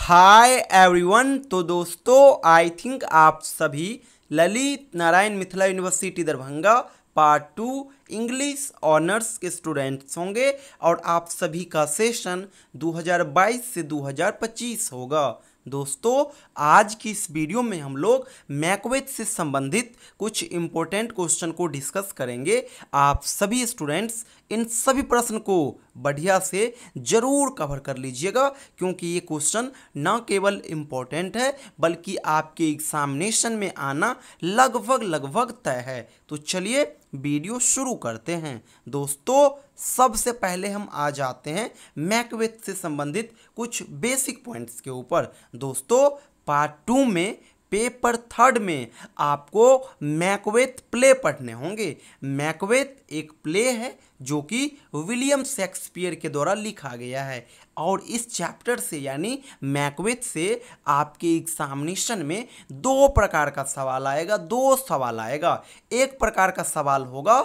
Hi everyone. तो दोस्तों I think आप सभी Lalit Narayan Mithila university Darbhanga part 2 English honours के स्टूडेंट्स होंगे और आप सभी का सेशन 2022 से 2025 होगा। दोस्तों आज की इस वीडियो में हम लोग मैकबेथ से संबंधित कुछ इम्पोर्टेंट क्वेश्चन को डिस्कस करेंगे। आप सभी स्टूडेंट्स इन सभी प्रश्न को बढ़िया से ज़रूर कवर कर लीजिएगा, क्योंकि ये क्वेश्चन न केवल इम्पोर्टेंट है बल्कि आपके एग्जामिनेशन में आना लगभग तय है। तो चलिए वीडियो शुरू करते हैं। दोस्तों सबसे पहले हम आ जाते हैं मैकबेथ से संबंधित कुछ बेसिक पॉइंट्स के ऊपर। दोस्तों पार्ट 2 में पेपर 3 में आपको मैकबेथ प्ले पढ़ने होंगे। मैकबेथ एक प्ले है जो कि विलियम शेक्सपियर के द्वारा लिखा गया है और इस चैप्टर से यानी मैकबेथ से आपके एग्जामिनेशन में दो प्रकार का सवाल आएगा, दो सवाल आएगा। एक प्रकार का सवाल होगा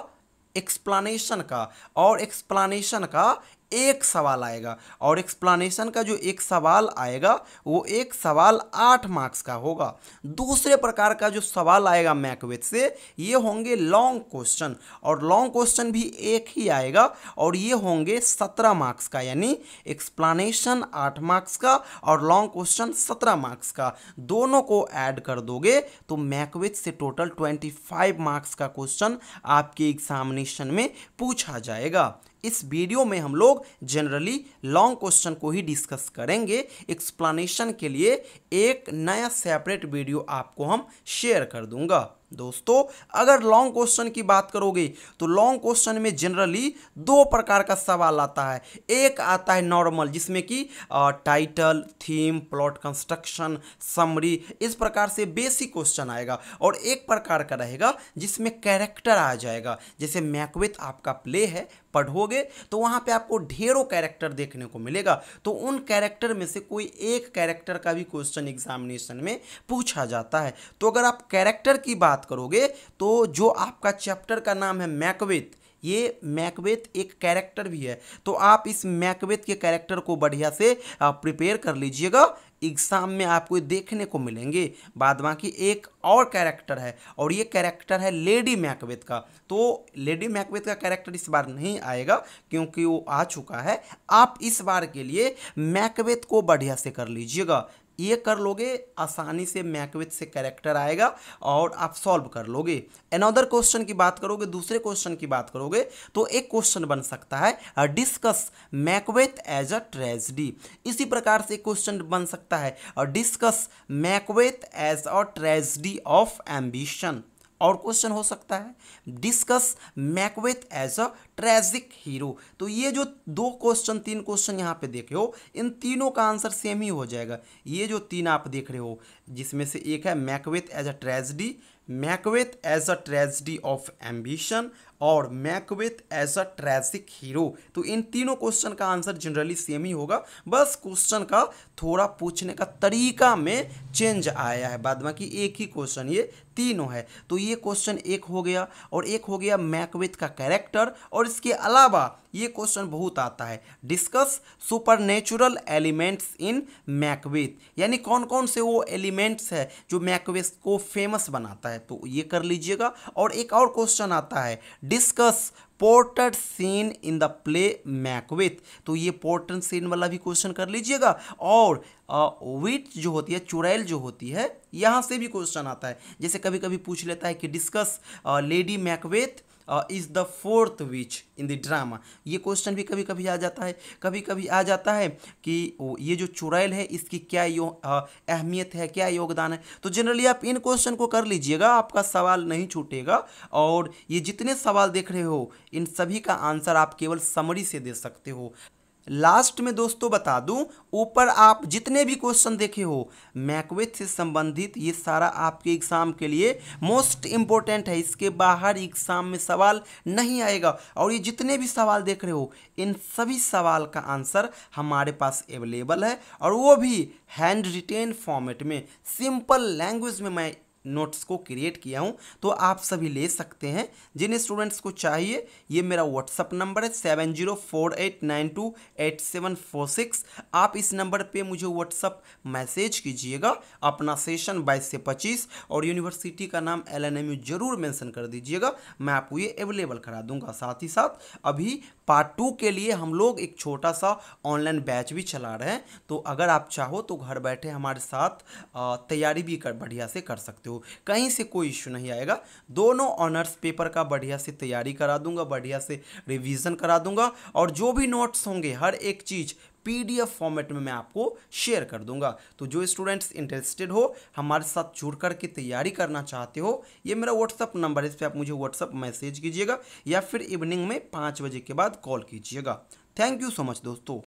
एक्सप्लेनेशन का और एक्सप्लेनेशन का एक सवाल आएगा, और एक्सप्लेनेशन का जो एक सवाल आएगा वो एक सवाल 8 मार्क्स का होगा। दूसरे प्रकार का जो सवाल आएगा मैकबेथ से ये होंगे लॉन्ग क्वेश्चन, और लॉन्ग क्वेश्चन भी एक ही आएगा और ये होंगे 17 मार्क्स का, यानी एक्सप्लेनेशन 8 मार्क्स का और लॉन्ग क्वेश्चन 17 मार्क्स का। दोनों को ऐड कर दोगे तो मैकबेथ से टोटल 25 मार्क्स का क्वेश्चन आपके एग्जामिनेशन में पूछा जाएगा। इस वीडियो में हम लोग जनरली लॉन्ग क्वेश्चन को ही डिस्कस करेंगे। एक्सप्लेनेशन के लिए एक नया सेपरेट वीडियो आपको हम शेयर कर दूंगा। दोस्तों अगर लॉन्ग क्वेश्चन की बात करोगे तो लॉन्ग क्वेश्चन में जनरली दो प्रकार का सवाल आता है। एक आता है नॉर्मल, जिसमें कि title, theme, plot construction, summary, इस प्रकार से बेसिक क्वेश्चन आएगा, और एक प्रकार का रहेगा जिसमें कैरेक्टर आ जाएगा। जैसे मैकबेथ आपका प्ले है, पढ़ोगे तो वहाँ पे आपको ढेरों कैरेक्टर देखने को मिलेगा, तो उन कैरेक्टर में से कोई एक कैरेक्टर का भी क्वेश्चन एग्जामिनेशन में पूछा जाता है। तो अगर आप कैरेक्टर की बात करोगे तो जो आपका चैप्टर का नाम है मैकबेथ, ये मैकबेथ एक कैरेक्टर भी है, तो आप इस मैकबेथ के कैरेक्टर को बढ़िया से प्रिपेयर कर लीजिएगा। एग्जाम में आपको देखने को मिलेंगे। बाद बाकी एक और कैरेक्टर है और ये कैरेक्टर है लेडी मैकबेथ का। तो लेडी मैकबेथ का कैरेक्टर इस बार नहीं आएगा क्योंकि वो आ चुका है। आप इस बार के लिए मैकबेथ को बढ़िया से कर लीजिएगा। ये कर लोगे आसानी से मैकबेथ से कैरेक्टर आएगा और आप सॉल्व कर लोगे। अनदर क्वेश्चन की बात करोगे, दूसरे क्वेश्चन की बात करोगे तो एक क्वेश्चन बन सकता है discuss Macbeth as a tragedy. इसी प्रकार से क्वेश्चन बन सकता है discuss Macbeth as a tragedy of ambition. और क्वेश्चन हो सकता है discuss Macbeth as a tragic hero. तो ये जो दो क्वेश्चन, तीन क्वेश्चन यहाँ पे देखे हो, इन तीनों का आंसर सेम ही हो जाएगा। ये जो तीन आप देख रहे हो जिसमें से एक है Macbeth as a tragedy, Macbeth as a tragedy of ambition और Macbeth as a tragic hero, तो इन तीनों क्वेश्चन का आंसर जनरली सेम ही होगा। बस क्वेश्चन का थोड़ा पूछने का तरीका में चेंज आया है, बाद बाकी एक ही क्वेश्चन ये तीनों है। तो ये क्वेश्चन एक हो गया, और एक हो गया मैकबेथ का कैरेक्टर। और इसके अलावा ये क्वेश्चन बहुत आता है discuss supernatural elements in Macbeth, यानी कौन कौन से वो एलिमेंट्स है जो मैकबेथ को फेमस बनाता है, तो ये कर लीजिएगा। और एक और क्वेश्चन आता है discuss portrait seen in the play Macbeth, तो ये पोर्ट्रेट सीन वाला भी क्वेश्चन कर लीजिएगा। और विट जो होती है, चुड़ैल जो होती है, यहाँ से भी क्वेश्चन आता है। जैसे कभी कभी पूछ लेता है कि discuss lady Macbeth is the fourth which in the drama, ये क्वेश्चन भी कभी कभी आ जाता है। कभी कभी आ जाता है कि ये जो चुड़ैल है इसकी क्या अहमियत है, क्या योगदान है। तो जनरली आप इन क्वेश्चन को कर लीजिएगा, आपका सवाल नहीं छूटेगा। और ये जितने सवाल देख रहे हो इन सभी का आंसर आप केवल समरी से दे सकते हो। लास्ट में दोस्तों बता दूं, ऊपर आप जितने भी क्वेश्चन देखे हो मैकबेथ से संबंधित, ये सारा आपके एग्जाम के लिए मोस्ट इंपॉर्टेंट है। इसके बाहर एग्जाम में सवाल नहीं आएगा। और ये जितने भी सवाल देख रहे हो इन सभी सवाल का आंसर हमारे पास अवेलेबल है, और वो भी हैंड रिटेन फॉर्मेट में, सिंपल लैंग्वेज में मैं नोट्स को क्रिएट किया हूं, तो आप सभी ले सकते हैं। जिन स्टूडेंट्स को चाहिए, ये मेरा व्हाट्सअप नंबर है 7048928746। आप इस नंबर पे मुझे व्हाट्सअप मैसेज कीजिएगा अपना सेशन 22 से 25 और यूनिवर्सिटी का नाम LNMU जरूर मेंशन कर दीजिएगा, मैं आपको ये अवेलेबल करा दूंगा। साथ ही साथ अभी पार्ट 2 के लिए हम लोग एक छोटा सा ऑनलाइन बैच भी चला रहे हैं, तो अगर आप चाहो तो घर बैठे हमारे साथ तैयारी भी बढ़िया से कर सकते हो, कहीं से कोई इश्यू नहीं आएगा। दोनों ऑनर्स पेपर का बढ़िया से तैयारी करा दूंगा, बढ़िया से रिवीजन करा दूंगा, और जो भी नोट्स होंगे हर एक चीज़ PDF फॉर्मेट में मैं आपको शेयर कर दूंगा। तो जो स्टूडेंट्स इंटरेस्टेड हो, हमारे साथ जुड़ कर के तैयारी करना चाहते हो, ये मेरा व्हाट्सअप नंबर है, इस पर आप मुझे व्हाट्सअप मैसेज कीजिएगा या फिर इवनिंग में 5 बजे के बाद कॉल कीजिएगा। थैंक यू सो मच दोस्तों।